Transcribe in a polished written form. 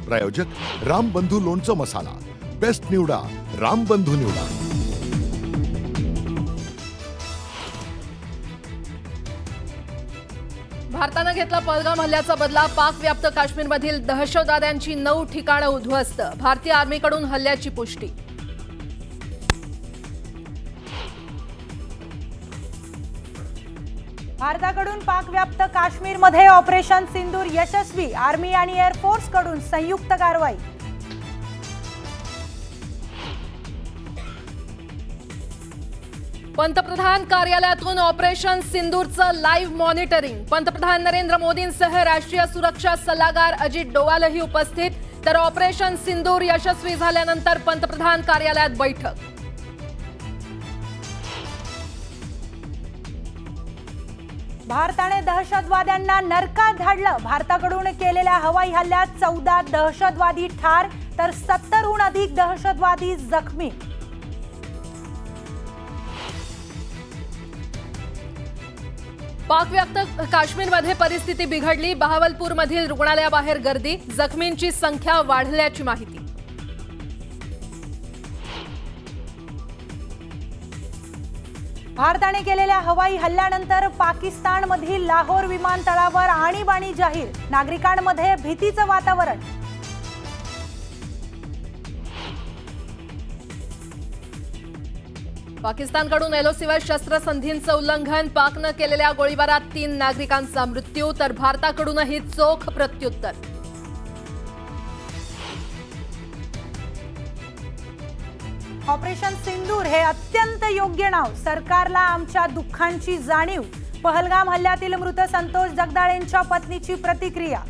प्रायोजक रामबंधू लोणचं मसाला, बेस्ट निवडा रामबंधू निवडा। भारतानं घेतला पहलगाम हल्ल्याचा बदला। पाक व्याप्त काश्मीरमधील दहशतवाद्यांची 9 ठिकाणं उद्ध्वस्त। भारतीय आर्मीकडून हल्ल्याची पुष्टी। भारताकडून पाक व्याप्त काश्मीरमध्ये ऑपरेशन सिंदूर यशस्वी। आर्मी आणि एअरफोर्स कडून संयुक्त कारवाई। पंतप्रधान कार्यालयातून ऑपरेशन सिंदूरचं लाईव्ह मॉनिटरिंग। पंतप्रधान नरेंद्र मोदींसह राष्ट्रीय सुरक्षा सल्लागार अजित डोवालही उपस्थित। तर ऑपरेशन सिंदूर यशस्वी झाल्यानंतर पंतप्रधान कार्यालयात बैठक। भारताने दहशतवाद्यांना नरकात धाडलं। भारताकडून केलेल्या हवाई हल्ल्यात 14 दहशतवादी ठार तर 70हून अधिक दहशतवादी जखमी। पाक व्याप्त काश्मीरमध्ये परिस्थिती बिघडली। बहावलपूरमधील रुग्णालयाबाहेर गर्दी। जखमींची संख्या वाढल्याची माहिती। भारताने केलेल्या हवाई हल्ल्यानंतर पाकिस्तानमधील लाहोर विमानतळावर आणीबाणी जाहीर। नागरिकांमध्ये भीतीचं वातावरण। पाकिस्तानकडून एलओसीवर शस्त्रसंधींचं उल्लंघन। पाकनं केलेल्या गोळीबारात 3 नागरिकांचा मृत्यू तर भारताकडूनही चोख प्रत्युत्तर। ऑपरेशन सिंदूर हे अत्यंत योग्य नाव। सरकारला आमच्या दुःखांची जाणीव। पहलगाम हल्ल्यातील मृत संतोष जगदाळेंच्या पत्नीची प्रतिक्रिया।